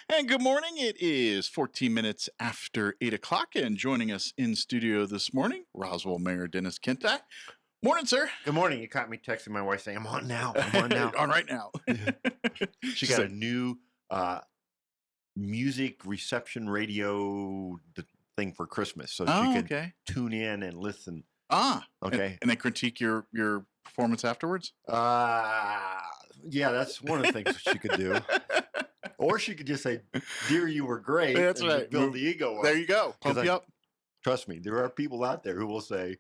And good morning. It is 14 minutes after 8 o'clock, and joining us in studio this morning, Roswell Mayor Dennis Kintgh. Morning, sir. Good morning. You caught me texting my wife saying, I'm on now. I'm on now. On right now. She got a new music reception radio thing for Christmas. So she could okay. tune in and listen. Okay. And they critique your performance afterwards? Yeah, that's one of the things she could do. Or she could just say, dear, you were great. That's and right. Build the ego up. There you go. Pump you up. Trust me, there are people out there who will say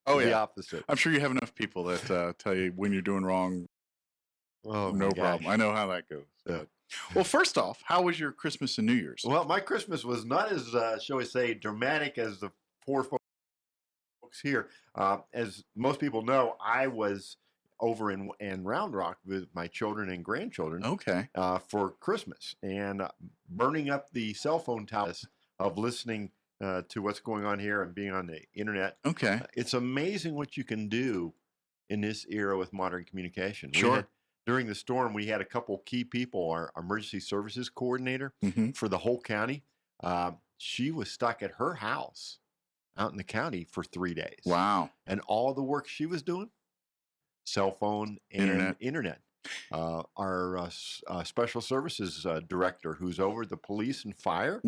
the opposite. I'm sure you have enough people that tell you when you're doing wrong. Oh, no problem. I know how that goes. Yeah. Well, first off, how was your Christmas and New Year's? Well, my Christmas was not as, shall we say, dramatic as the poor folks here. As most people know, I was over in Round Rock with my children and grandchildren for Christmas, and burning up the cell phone towers of listening to what's going on here and being on the internet. It's amazing what you can do in this era with modern communication. Sure. During the storm, we had a couple key people. Our emergency services coordinator for the whole county, she was stuck at her house out in the county for 3 days. Wow. And all the work she was doing, cell phone and internet. Our special services director, who's over the police and fire,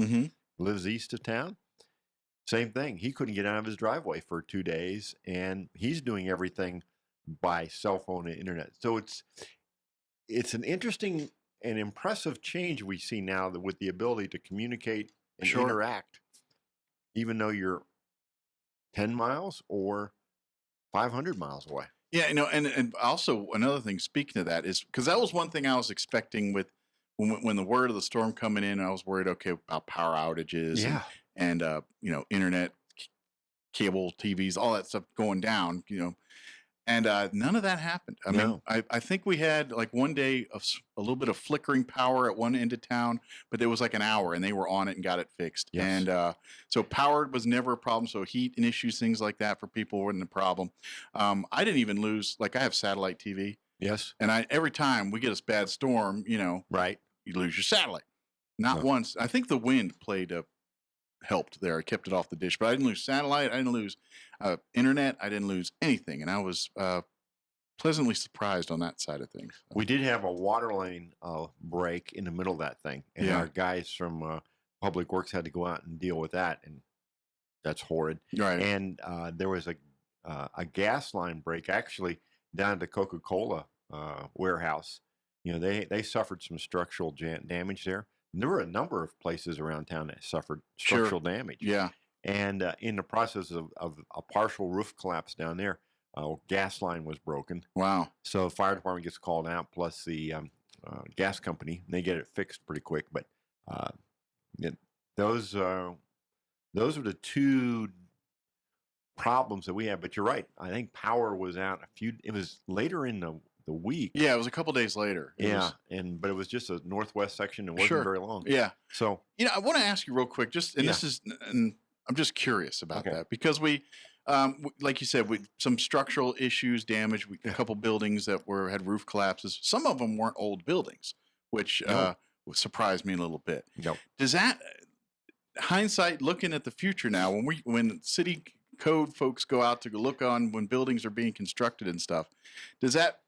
lives east of town. Same thing. He couldn't get out of his driveway for 2 days, and he's doing everything by cell phone and internet. So it's an interesting and impressive change we see now with the ability to communicate and interact, even though you're 10 miles or 500 miles away. Yeah, and also another thing, speaking of that, is because that was one thing I was expecting with when the word of the storm coming in. I was worried, about power outages and internet, cable TVs, all that stuff going down, and none of that happened. I mean, I think we had like one day of a little bit of flickering power at one end of town, but it was like an hour, and they were on it and got it fixed. Yes. And so power was never a problem. So heat and issues, things like that for people wasn't a problem. I didn't even lose, like I have satellite TV. Yes. And every time we get a bad storm, right, you lose your satellite. Not once. I think the wind helped there. I kept it off the dish, but I didn't lose satellite. I didn't lose internet. I didn't lose anything. And I was pleasantly surprised on that side of things. We did have a water line break in the middle of that thing. And our guys from Public Works had to go out and deal with that. And that's horrid. Right. And there was a gas line break actually down at the Coca-Cola warehouse. They suffered some structural damage there. And there were a number of places around town that suffered structural damage. Yeah. And in the process of a partial roof collapse down there, gas line was broken. Wow. So the fire department gets called out, plus the gas company. They get it fixed pretty quick. But those are the two problems that we have. But you're right. I think power was out it was later in the week. Yeah, it was a couple days later. But it was just a northwest section. It wasn't very long. Yeah. So I want to ask you real quick, and I'm just curious about that because we, like you said, some structural issues, damage. A couple buildings that had roof collapses. Some of them weren't old buildings, which surprised me a little bit. Does that hindsight, looking at the future now, when city code folks go out to look on when buildings are being constructed and stuff, does that,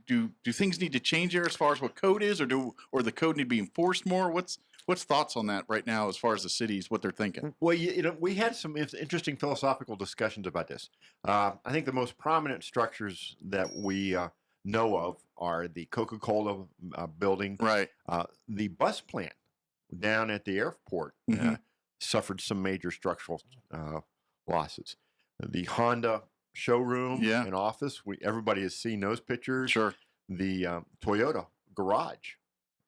do things need to change there as far as what code is, or the code need to be enforced more? What's thoughts on that right now as far as the cities, what they're thinking? Well, we had some interesting philosophical discussions about this. I think the most prominent structures that we know of are the Coca-Cola building. Right. The bus plant down at the airport suffered some major structural losses. The Honda showroom and office, everybody has seen those pictures. Sure. The Toyota garage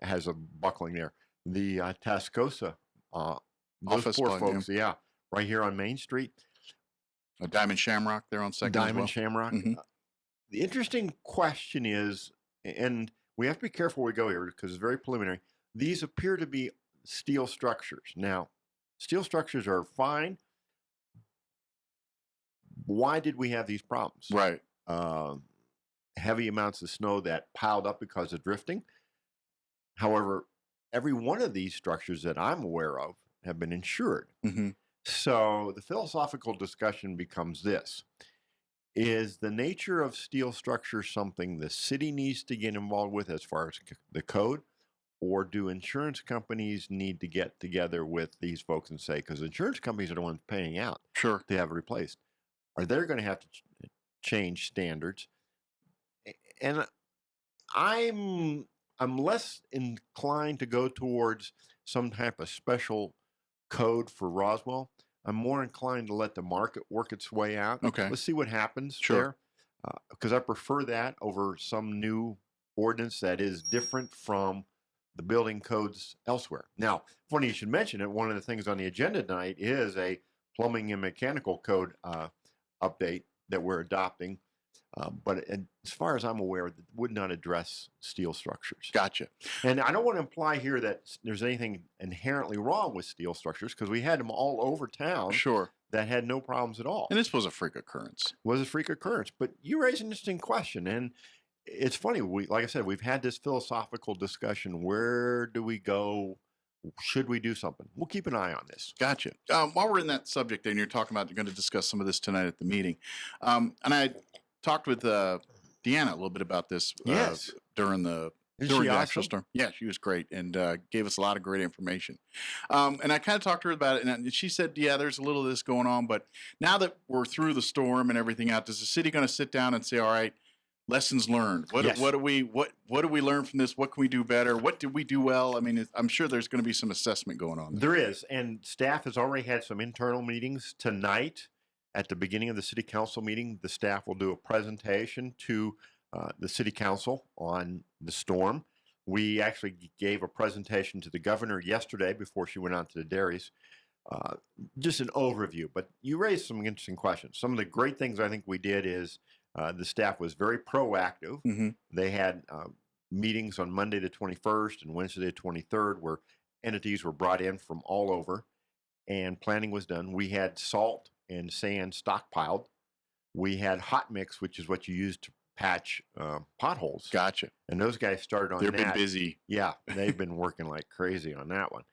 has a buckling there. The Tascosa, those office poor folks, right here on Main Street. A Diamond Shamrock there on Second. Diamond Shamrock. The interesting question is, and we have to be careful where we go here because it's very preliminary, these appear to be steel structures. Now, steel structures are fine. Why did we have these problems? Right. Heavy amounts of snow that piled up because of drifting. However, every one of these structures that I'm aware of have been insured. Mm-hmm. So the philosophical discussion becomes this. Is the nature of steel structure something the city needs to get involved with as far as the code? Or do insurance companies need to get together with these folks and say, because insurance companies are the ones paying out Sure. to have it replaced, are they going to have to change standards? And I'm less inclined to go towards some type of special code for Roswell. I'm more inclined to let the market work its way out. Okay. Let's see what happens Sure. there, because I prefer that over some new ordinance that is different from the building codes elsewhere. Now, funny you should mention it. One of the things on the agenda tonight is a plumbing and mechanical code update that we're adopting. But as far as I'm aware, it would not address steel structures. Gotcha. And I don't want to imply here that there's anything inherently wrong with steel structures, because we had them all over town. Sure. That had no problems at all. And this was a freak occurrence. Was a freak occurrence. But you raise an interesting question. And it's funny. Like I said, we've had this philosophical discussion. Where do we go? Should we do something? We'll keep an eye on this. Gotcha. While we're in that subject, and you're talking about, you're going to discuss some of this tonight at the meeting. And I talked with Deanna a little bit about this Yes. during the actual storm. Yeah, she was great and gave us a lot of great information. And I kind of talked to her about it, and she said, yeah, there's a little of this going on, but now that we're through the storm and everything out, is the city going to sit down and say, all right, lessons learned? What do we learn from this? What can we do better? What did we do well? I mean, I'm sure there's going to be some assessment going on there is, and staff has already had some internal meetings tonight. At the beginning of the city council meeting, the staff will do a presentation to the city council on the storm. We actually gave a presentation to the governor yesterday before she went on to the dairies. Just an overview, but you raised some interesting questions. Some of the great things I think we did is the staff was very proactive. Mm-hmm. They had meetings on Monday the 21st and Wednesday the 23rd where entities were brought in from all over and planning was done. We had salt and sand stockpiled. We had hot mix, which is what you use to patch potholes. Gotcha. And those guys started on that. They've been busy. Yeah, they've been working like crazy on that one.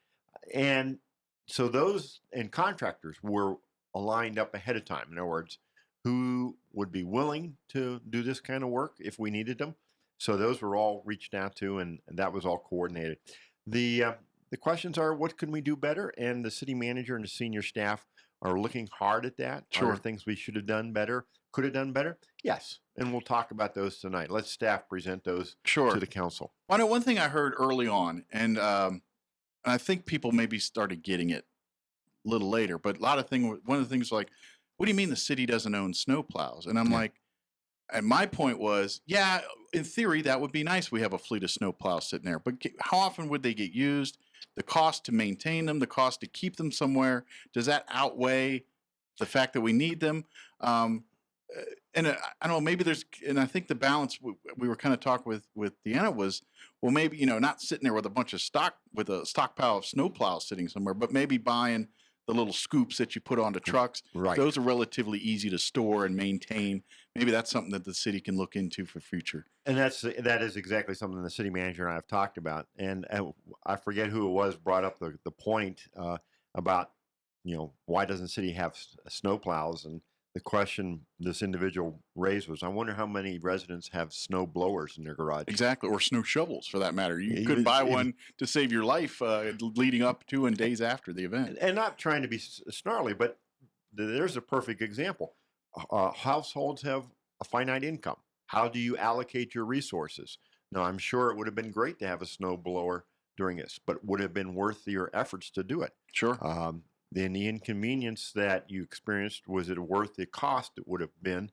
And so those and contractors were aligned up ahead of time. In other words, who would be willing to do this kind of work if we needed them. So those were all reached out to, and that was all coordinated. The questions are, what can we do better? And the city manager and the senior staff are looking hard at that. Sure. Are there things we should have done better? Could have done better? Yes. And we'll talk about those tonight. Let staff present those to the council. Well, I know one thing I heard early on, and I think people maybe started getting it a little later, but one of the things like, what do you mean the city doesn't own snowplows? And I'm like, and my point was, yeah, in theory, that would be nice. We have a fleet of snowplows sitting there, but how often would they get used? The cost to maintain them, the cost to keep them somewhere, does that outweigh the fact that we need them? And I don't know, maybe and I think the balance we were kind of talking with Deanna was, well, maybe, not sitting there with a stockpile of snowplows sitting somewhere, but maybe buying the little scoops that you put onto trucks. Right. Those are relatively easy to store and maintain. Maybe that's something that the city can look into for future. And that is exactly something the city manager and I have talked about. And I forget who it was brought up the point about, why doesn't the city have snowplows? And the question this individual raised was, I wonder how many residents have snow blowers in their garage. Exactly, or snow shovels for that matter. You could buy one to save your life leading up to and days after the event. And not trying to be snarly, but there's a perfect example. Households have a finite income. How do you allocate your resources? Now, I'm sure it would have been great to have a snow blower during this, but would have been worth your efforts to do it. Sure. Then the inconvenience that you experienced, was it worth the cost it would have been?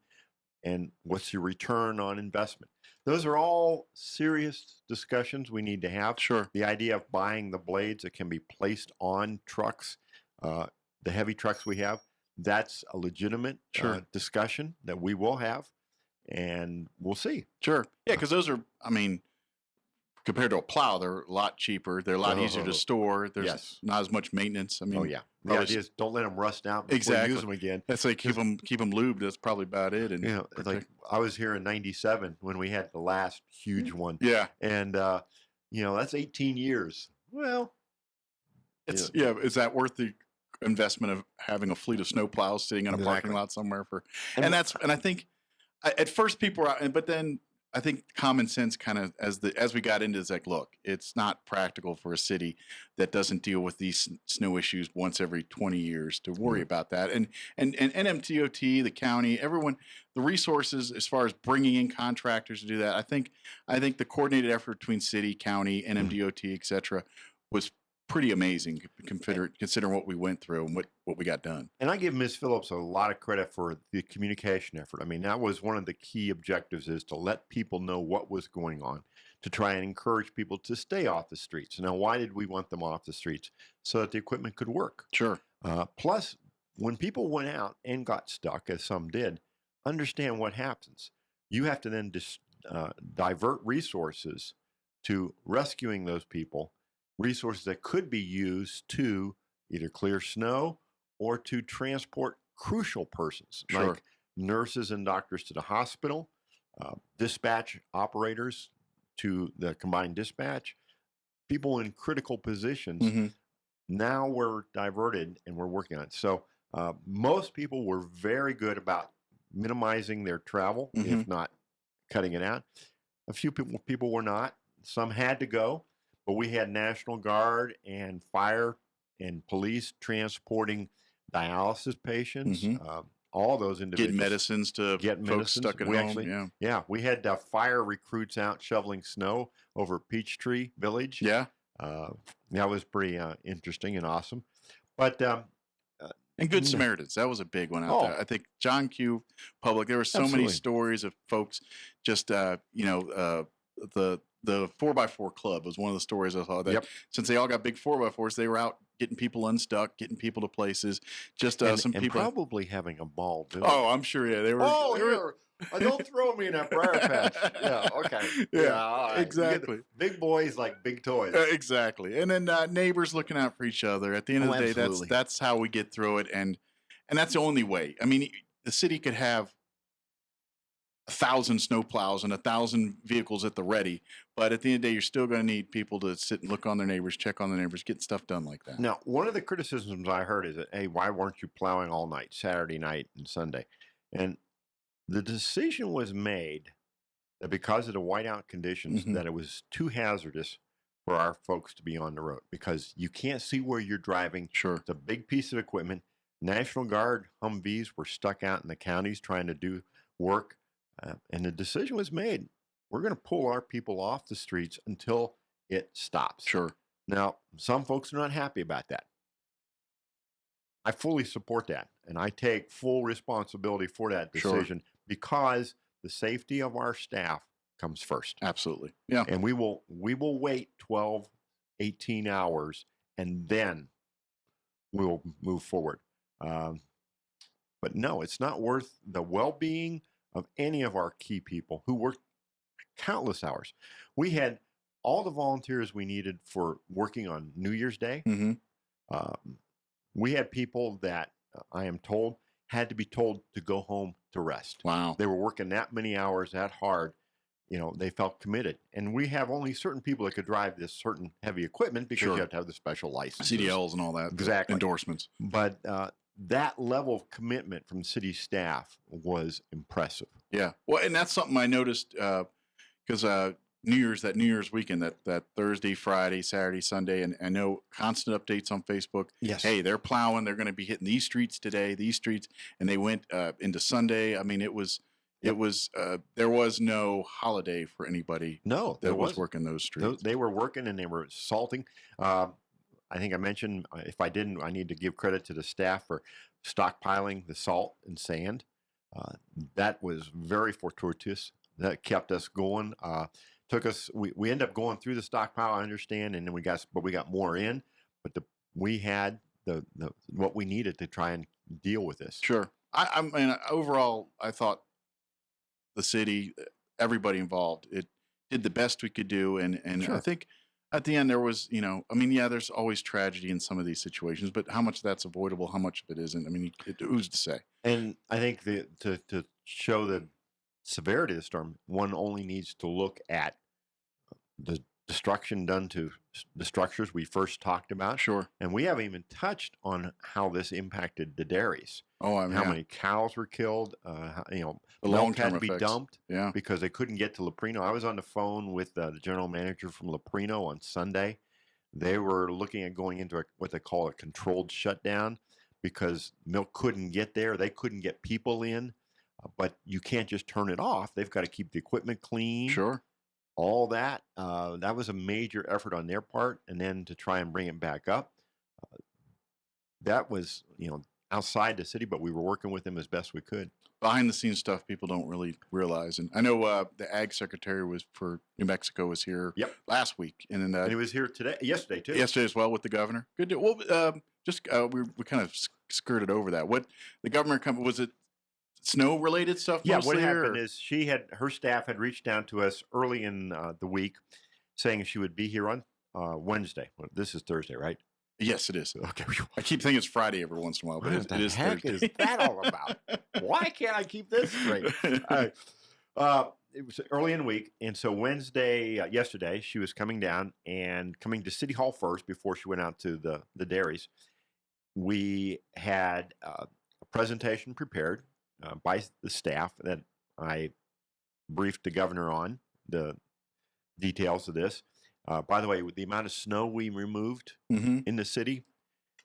And what's your return on investment? Those are all serious discussions we need to have. Sure. The idea of buying the blades that can be placed on trucks, the heavy trucks we have, that's a legitimate discussion that we will have, and we'll see. Sure. Yeah, because those are, compared to a plow, they're a lot cheaper. They're a lot easier to store. There's not as much maintenance. The idea is don't let them rust out before you use them again. That's like keep them lubed. That's probably about it. And it's like I was here in '97 when we had the last huge one. Yeah. And that's 18 years Well, It's yeah. Is that worth the investment of having a fleet of snowplows sitting in a parking exactly. lot somewhere for? And And I think at first people were, but then I think common sense kind of as we got into it's like, look, it's not practical for a city that doesn't deal with these snow issues once every 20 years to worry about that. And NMTOT, the county, everyone, the resources as far as bringing in contractors to do that. I think the coordinated effort between city, county, NMDOT, et cetera, was pretty amazing considering what we went through and what we got done. And I give Ms. Phillips a lot of credit for the communication effort. I mean, that was one of the key objectives, is to let people know what was going on, to try and encourage people to stay off the streets. Now, why did we want them off the streets? So that the equipment could work. Sure. Plus, when people went out and got stuck, as some did, understand what happens. You have to then divert resources to rescuing those people, resources that could be used to either clear snow or to transport crucial persons, Sure. like nurses and doctors to the hospital, dispatch operators to the combined dispatch, people in critical positions. Mm-hmm. Now we're diverted and we're working on it. So most people were very good about minimizing their travel, if not cutting it out. A few people were not. Some had to go, but we had National Guard and fire and police transporting dialysis patients, all those individuals. Get medicines to folks stuck at home. Actually, we had fire recruits out shoveling snow over Peachtree Village. Yeah. That was pretty interesting and awesome. But and Good Samaritans, that was a big one out there. I think John Q. Public, there were so many stories of folks just, the 4x4 Club was one of the stories I saw that since they all got big 4x4s, they were out getting people unstuck, getting people to places. Just some people probably having a ball too. Oh, I'm sure. Yeah, they were. Don't throw me in that briar patch. Yeah, okay. Yeah, all right. exactly. Big boys like big toys. Exactly. And then neighbors looking out for each other. At the end of the day, that's how we get through it, and that's the only way. I mean, the city could have 1,000 snowplows and 1,000 vehicles at the ready, but at the end of the day, you're still going to need people to sit and look on their neighbors, check on their neighbors, get stuff done like that. Now, one of the criticisms I heard is that, hey, why weren't you plowing all night, Saturday night and Sunday? And the decision was made that because of the whiteout conditions, that it was too hazardous for our folks to be on the road, because you can't see where you're driving. Sure. It's a big piece of equipment. National Guard Humvees were stuck out in the counties trying to do work. And the decision was made. We're going to pull our people off the streets until it stops. Sure. Now, some folks are not happy about that. I fully support that, and I take full responsibility for that decision because the safety of our staff comes first. Absolutely. Yeah. And we will wait 12, 18 hours, and then we'll move forward. But no, it's not worth the well-being of any of our key people who worked countless hours. We had all the volunteers we needed for working on New Year's Day. We had people that I am told had to be told to go home to rest. Wow. They were working that many hours, that hard. You know, they felt committed. And we have only certain people that could drive this certain heavy equipment because you have to have the special license. CDLs and all that. Exactly. Endorsements. But that level of commitment from city staff was impressive. Yeah. Well, and that's something I noticed because New Year's weekend, that Thursday, Friday, Saturday, Sunday, and I know constant updates on Facebook. Yes. Hey, they're plowing. They're going to be hitting these streets today, these streets, and they went into Sunday. I mean, there was no holiday for anybody. No, that was working those streets. They were working and they were salting. I think I mentioned, if I didn't, I need to give credit to the staff for stockpiling the salt and sand. That was very fortuitous. That kept us going. Took us. We ended up going through the stockpile, I understand, and then we got more in. But we had the what we needed to try and deal with this. Sure. I mean, overall, I thought the city, everybody involved, it did the best we could do, and I think at the end there was, there's always tragedy in some of these situations, but how much that's avoidable, how much of it isn't, I mean, who's to say? And I think to show the severity of the storm, one only needs to look at the destruction done to the structures we first talked about. Sure. And we haven't even touched on how this impacted the dairies. Oh, I mean, how many cows were killed, the milk long-term had to be effects. dumped Yeah. because they couldn't get to Leprino. I was on the phone with the general manager from Leprino on Sunday. They were looking at going into what they call a controlled shutdown because milk couldn't get there. They couldn't get people in, but you can't just turn it off. They've got to keep the equipment clean. Sure. All that. That was a major effort on their part. And then to try and bring it back up, that was, outside the city, but we were working with them as best we could. Behind the scenes stuff people don't really realize. And I know the ag secretary for New Mexico was here last week. And then he was here yesterday too. Yesterday as well with the governor. Good deal. Well, we kind of skirted over that. What the governor was it snow related stuff? Yeah, mostly, what happened is her staff had reached out to us early in the week saying she would be here on Wednesday. Well, this is Thursday, right? Yes, it is. Okay. I keep thinking it's Friday every once in a while, but it is heck Thursday. Is that all about? Why can't I keep this straight? It was early in the week, and so yesterday, she was coming down and coming to City Hall first before she went out to the dairies. We had a presentation prepared by the staff that I briefed the governor on the details of this. By the way, with the amount of snow we removed in the city,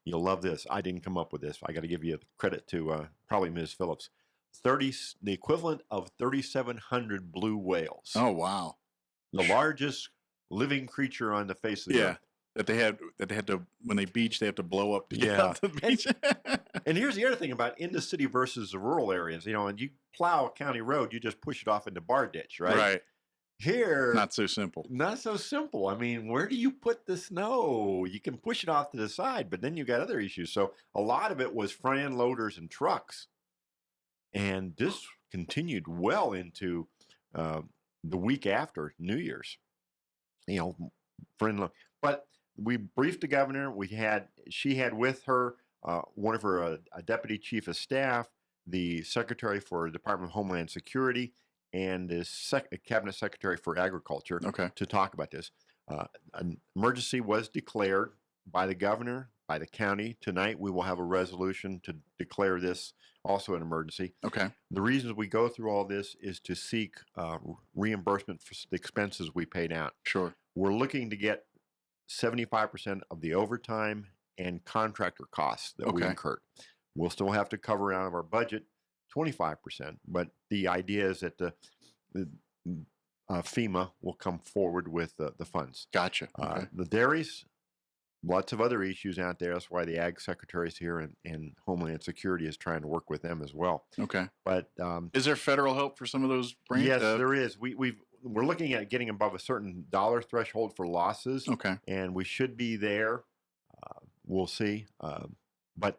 you'll love this. I didn't come up with this. I got to give you credit to probably Ms. Phillips. The equivalent of 3,700 blue whales. Oh, wow. The largest living creature on the face of the earth. That they had to, when they beach, they have to blow up to get out to the beach. And here's the other thing about in the city versus the rural areas. And you plow a county road, you just push it off into bar ditch, right? Right. Here, not so simple. Not so simple. I mean, where do you put the snow? You can push it off to the side, but then you got other issues. So a lot of it was front end loaders and trucks. And this continued well into the week after New Year's. But we briefed the governor. She had with her one of her deputy chief of staff, the secretary for the Department of Homeland Security, and the cabinet secretary for agriculture to talk about this. An emergency was declared by the governor, by the county. Tonight we will have a resolution to declare this also an emergency. Okay. The reasons we go through all this is to seek reimbursement for the expenses we paid out. Sure. We're looking to get 75% of the overtime and contractor costs that we incurred. We'll still have to cover out of our budget 25%, but the idea is that the FEMA will come forward with the funds. Gotcha. Okay. The dairies, lots of other issues out there. That's why the ag secretary is here, and Homeland Security is trying to work with them as well. Okay. But is there federal help for some of those branches? Yes, there is. We're looking at getting above a certain dollar threshold for losses. Okay. And we should be there. We'll see. But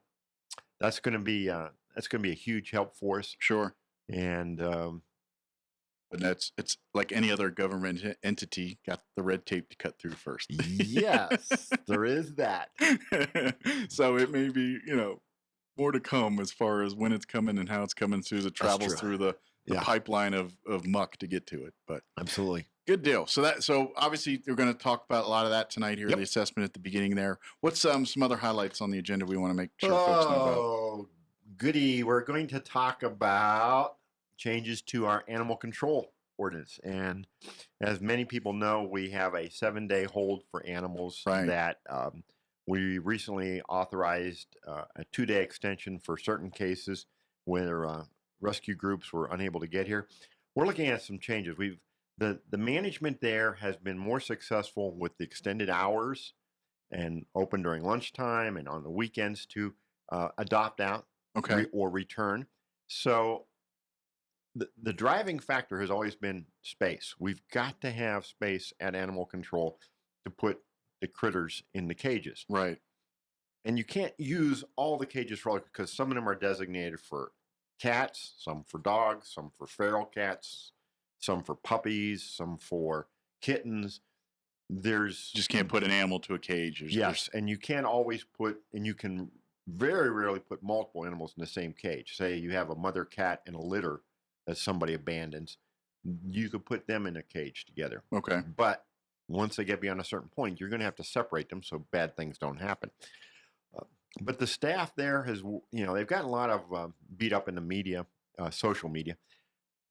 that's going to be a huge help for us. Sure. And but it's like any other government entity, got the red tape to cut through first. Yes, there is that. So it may be, more to come as far as when it's coming and how it's coming through as it travels through the pipeline of muck to get to it. But absolutely. Good deal. So obviously we're going to talk about a lot of that tonight here, the assessment at the beginning there. What's some other highlights on the agenda we want to make sure folks know about? Oh, goody. We're going to talk about changes to our animal control ordinance. And as many people know, we have a 7-day hold for animals that we recently authorized a 2-day extension for certain cases where rescue groups were unable to get here. We're looking at some changes. The management there has been more successful with the extended hours and open during lunchtime and on the weekends to adopt out or return. So the driving factor has always been space. We've got to have space at animal control to put the critters in the cages. Right. And you can't use all the cages for all, because some of them are designated for cats, some for dogs, some for feral cats, some for puppies, some for kittens. Just can't put an animal to a cage. And you can't always and you can very rarely put multiple animals in the same cage. Say you have a mother cat and a litter that somebody abandons, you could put them in a cage together. Okay. But once they get beyond a certain point, you're going to have to separate them so bad things don't happen. But the staff there has, they've gotten a lot of beat up in the media, social media.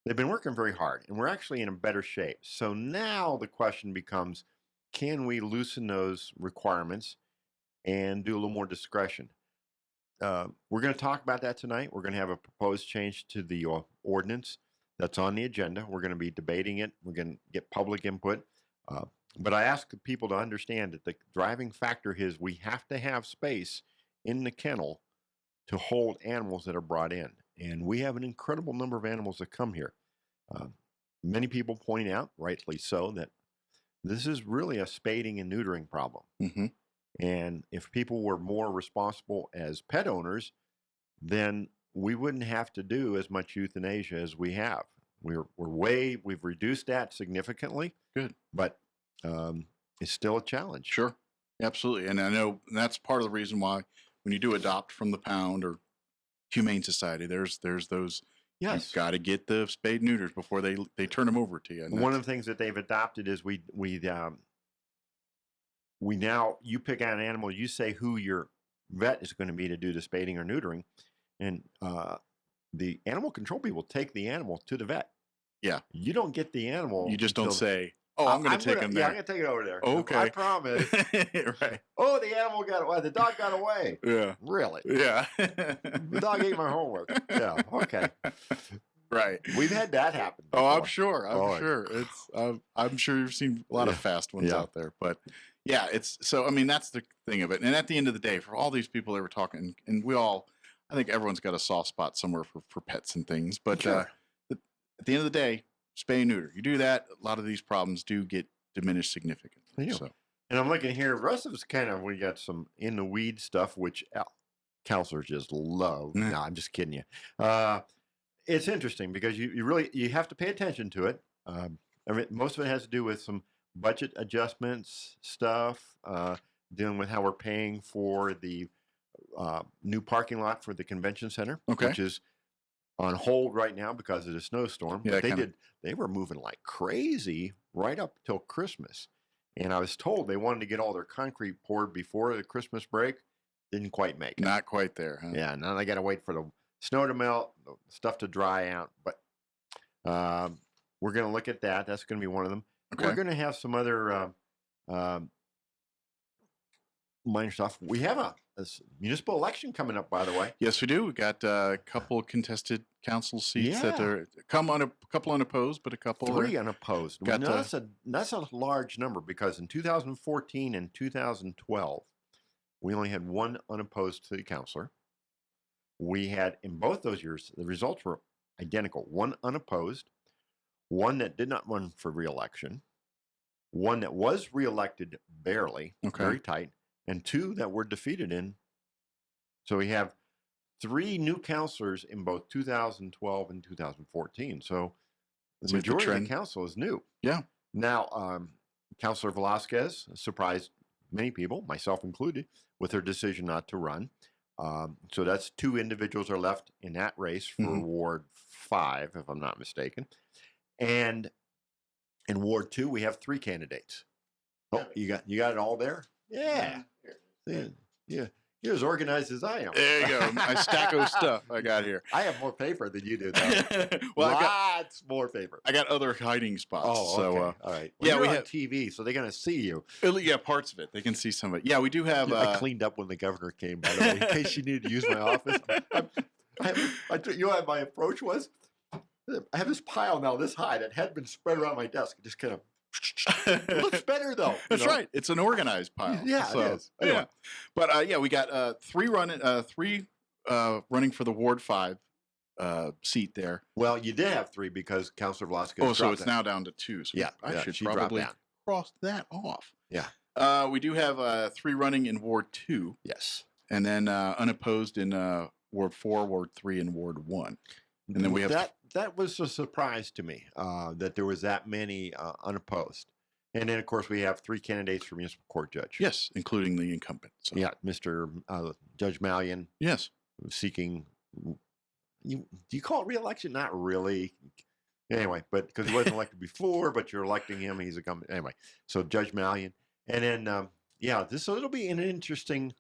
They've been working very hard, and we're actually in a better shape. So now the question becomes, can we loosen those requirements and do a little more discretion? We're going to talk about that tonight. We're going to have a proposed change to the ordinance that's on the agenda. We're going to be debating it. We're going to get public input. But I ask people to understand that the driving factor is we have to have space in the kennel to hold animals that are brought in. And we have an incredible number of animals that come here. Many people point out, rightly so, that this is really a spading and neutering problem. Mm-hmm. And if people were more responsible as pet owners, then we wouldn't have to do as much euthanasia as we have. We've reduced that significantly. Good. But it's still a challenge. Sure. Absolutely. And I know that's part of the reason why when you do adopt from the pound or Humane Society, there's those, yes, you've got to get the spayed neuters before they turn them over to you. And one of the things that they've adopted is we now, you pick out an animal, you say who your vet is going to be to do the spading or neutering, and the animal control people take the animal to the vet. Yeah. You don't get the animal. You just don't say, oh, I'm going to take him there. Yeah, I'm going to take it over there. Okay. I promise. Right. Oh, the animal got away. The dog got away. Yeah. Really? Yeah. The dog ate my homework. Yeah. Okay. Right. We've had that happen before. Oh, I'm sure. Sure. It's I'm sure you've seen a lot of fast ones out there, but yeah, it's so. I mean, that's the thing of it. And at the end of the day, for all these people that were talking, and I think everyone's got a soft spot somewhere for pets and things. But sure. At the end of the day, spay and neuter. You do that, a lot of these problems do get diminished significantly. So. And I'm looking here. The rest of us we got some in the weed stuff, which counselors just love. No, I'm just kidding you. It's interesting because you have to pay attention to it. Most of it has to do with some budget adjustments stuff, dealing with how we're paying for the new parking lot for the convention center, which is on hold right now because of the snowstorm. Yeah, but they were moving like crazy right up till Christmas. And I was told they wanted to get all their concrete poured before the Christmas break. Didn't quite make it. Not quite there, huh? Yeah, now they got to wait for the snow to melt, the stuff to dry out. But we're going to look at that. That's going to be one of them. Okay. We're going to have some other minor stuff. We have a municipal election coming up, by the way. Yes, we do. We got a couple contested council seats that are a couple unopposed, but a couple 3 unopposed. That's a large number because in 2014 and 2012, we only had 1 unopposed city councilor. We had, in both those years, the results were identical. 1 unopposed, 1 that did not run for re-election, 1 that was re-elected barely, very tight, and 2 that were defeated in. So we have 3 new councilors in both 2012 and 2014. So the majority of the council is new. Yeah. Now, Councilor Velasquez surprised many people, myself included, with her decision not to run. So that's 2 individuals are left in that race for Ward 5, if I'm not mistaken. And in Ward 2, we have 3 candidates. Oh, you got it all there? Yeah. Yeah. You're as organized as I am. There you go. My stack of stuff I got here. I have more paper than you do, though. Well, Lots more paper. I got other hiding spots. Oh, okay. So, all right. Well, we have have TV, so they're going to see you. Yeah, parts of it. They can see some of it. Yeah, we do have. I cleaned up when the governor came, by the way, in case you needed to use my office. You know what my approach was? I have this pile now this high that had been spread around my desk. It just kind of. It looks better though. That's right. It's an organized pile. Yeah, so, it is. Anyway. Yeah, but we got 3 running for the Ward 5 seat there. Well, you did have 3 because Councilor Velasquez. Oh, so it's now down to 2. So I should probably cross that off. Yeah. We do have 3 running in Ward 2. Yes. And then unopposed in Ward 4, Ward 3, and Ward 1. And then we have that was a surprise to me that there was that many unopposed. And then, of course, we have 3 candidates for municipal court judge. Yes, including the incumbent. So. Yeah, Mr. Judge Mallion. Yes. Seeking, do you call it re-election? Not really. Anyway, but because he wasn't elected before, but you're electing him, he's a anyway. So Judge Mallion, and then it'll be an interesting.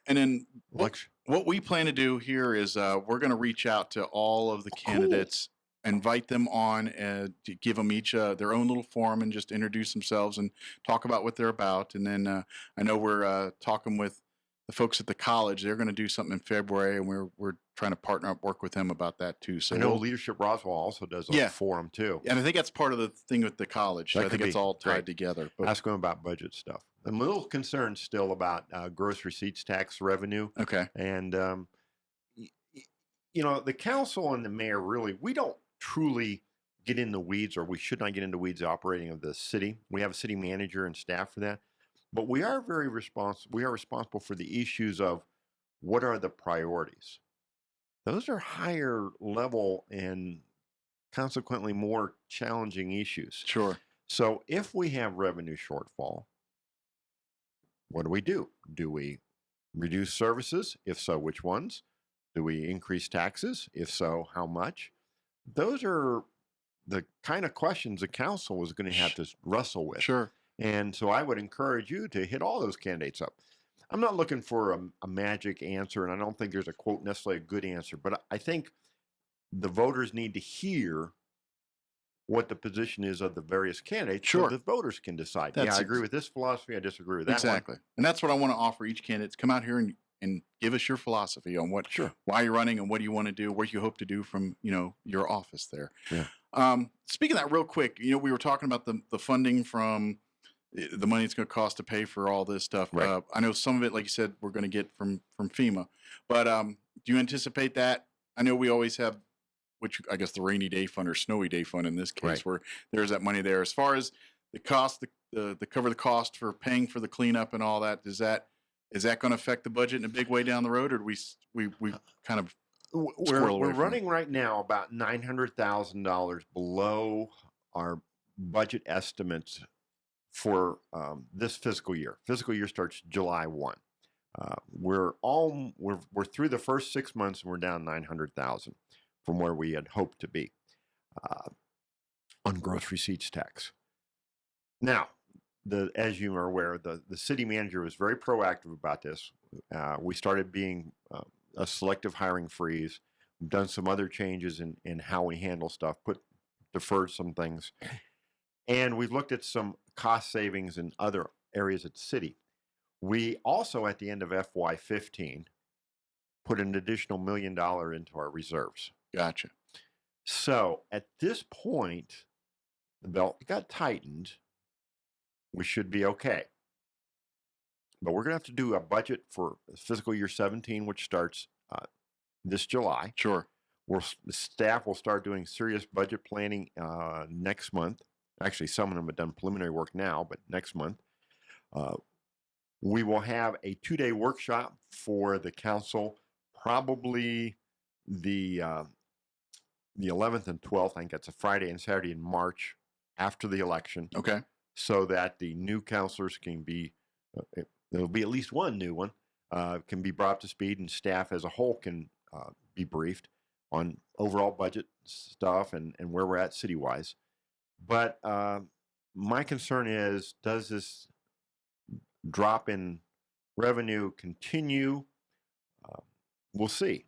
And then what we plan to do here is we're going to reach out to all of the candidates, invite them on, to give them each their own little forum and just introduce themselves and talk about what they're about. And then I know we're talking with the folks at the college. They're going to do something in February, and we're trying to partner up, work with them about that too. So I know Leadership Roswell also does a forum too. And I think that's part of the thing with the college. So I think it's all tied together. But ask them about budget stuff. I'm a little concerned still about gross receipts tax revenue. Okay. And, the council and the mayor we don't truly get in the weeds, or we should not get into weeds operating of the city. We have a city manager and staff for that. But we are very responsible. We are responsible for the issues of what are the priorities. Those are higher level and consequently more challenging issues. Sure. So if we have revenue shortfall, what do? Do we reduce services? If so, which ones? Do we increase taxes? If so, how much? Those are the kind of questions the council is going to have to wrestle with. Sure. And so I would encourage you to hit all those candidates up. I'm not looking for a magic answer, and I don't think there's a quote necessarily a good answer, but I think the voters need to hear what the position is of the various candidates, so the voters can decide. I agree with this philosophy. I disagree with that. Exactly. And that's what I want to offer each candidate. Come out here and give us your philosophy on why you're running and what do you want to do, what you hope to do from, your office there. Yeah. Speaking of that real quick, we were talking about the funding from the money it's going to cost to pay for all this stuff. Right. I know some of it, like you said, we're going to get from FEMA, but do you anticipate that? I know we always have, which I guess the rainy day fund or snowy day fund in this case, where there's that money there. As far as the cost, the cover the cost for paying for the cleanup and all that, is that going to affect the budget in a big way down the road, or do we kind of we're running right now about $900,000 below our budget estimates for this fiscal year. Fiscal year starts July 1. We're through the first 6 months and we're down $900,000 from where we had hoped to be on gross receipts tax. Now, as you are aware, the city manager was very proactive about this. We started being a selective hiring freeze. We've done some other changes in how we handle stuff, deferred some things. And we've looked at some cost savings in other areas of the city. We also, at the end of FY15, put an additional $1 million into our reserves. Gotcha. So at this point, the belt got tightened. We should be okay. But we're going to have to do a budget for fiscal year 17, which starts this July. Sure. The staff will start doing serious budget planning next month. Actually, some of them have done preliminary work now, but next month. We will have a 2-day workshop for the council, probably the 11th and 12th. I think that's a Friday and Saturday in March after the election. Okay. So that the new councilors can be, there'll be at least one new one, can be brought up to speed, and staff as a whole can be briefed on overall budget stuff and where we're at city-wise. But my concern is, does this drop in revenue continue? We'll see.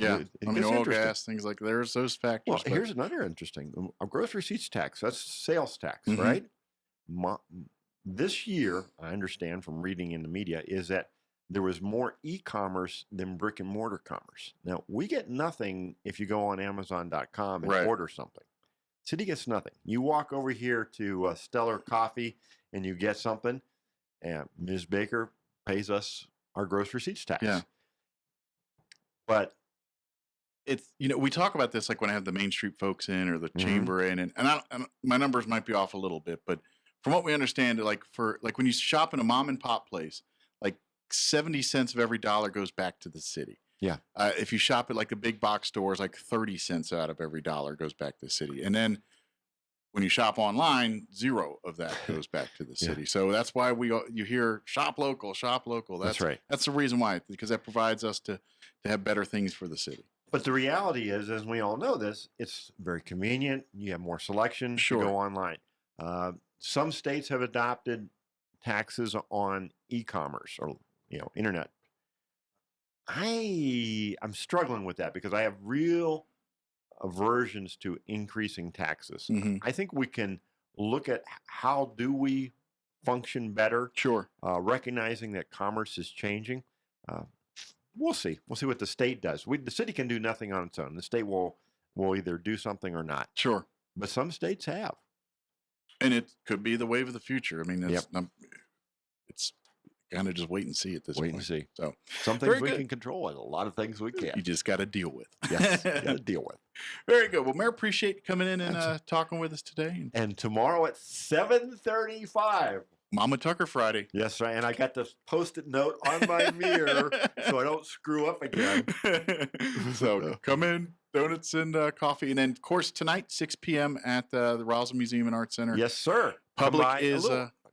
Oil, gas, things like there's those factors. Well, here's another interesting. A gross receipts tax, that's sales tax, right? This year, I understand from reading in the media, is that there was more e-commerce than brick and mortar commerce. Now, we get nothing if you go on Amazon.com and order something. City gets nothing. You walk over here to Stellar Coffee and you get something, and Ms. Baker pays us our gross receipts tax. Yeah. But it's, we talk about this like when I have the Main Street folks in or the chamber in, and my numbers might be off a little bit, but from what we understand, like when you shop in a mom and pop place, like 70 cents of every dollar goes back to the city. Yeah. If you shop at like the big box stores, like 30 cents out of every dollar goes back to the city. And then when you shop online, 0 of that goes back to the city. So that's why you hear shop local, shop local. That's right. That's the reason why, because that provides us to have better things for the city. But the reality is, as we all know this, it's very convenient. You have more selection Sure. to go online. Some states have adopted taxes on e-commerce or internet. I'm struggling with that because I have real aversions to increasing taxes. I think we can look at how do we function better. Sure. Recognizing that commerce is changing. We'll see. We'll see what the state does. The city can do nothing on its own. The state will either do something or not. Sure. But some states have. And it could be the wave of the future. I mean, it's kind of just wait and see at this point. Wait and see. So some things we can control and a lot of things we can't. You just got to deal with. Yes, got to deal with. Very good. Well, Mayor, appreciate you coming in and talking with us today. And tomorrow at 7:35. Mama Tucker Friday. Yes, right. And I got this Post-it note on my mirror so I don't screw up again. So come in, donuts and coffee. And then, of course, tonight, 6 p.m. at the Roswell Museum and Art Center. Yes, sir. Public is...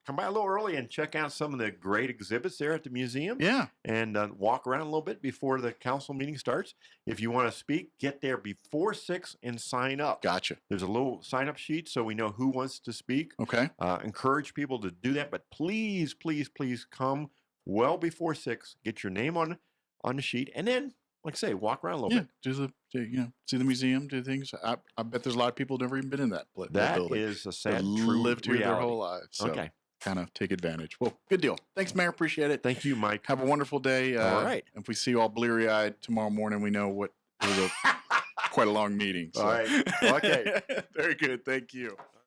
Come by a little early and check out some of the great exhibits there at the museum. Yeah. And walk around a little bit before the council meeting starts. If you want to speak, get there before 6 and sign up. Gotcha. There's a little sign-up sheet so we know who wants to speak. Okay. Encourage people to do that. But please, please, please come well before 6. Get your name on the sheet. And then, like I say, walk around a little bit. See the museum, do things. I bet there's a lot of people who've never even been in that building. That is a sad, true lived here reality. their whole lives. So. Okay. Kind of take advantage. Well, good deal. Thanks, Mayor. Appreciate it. Thank you, Mike. Have a wonderful day. All right. If we see you all bleary-eyed tomorrow morning, we know it was quite a long meeting. So. All right. Okay. Very good. Thank you.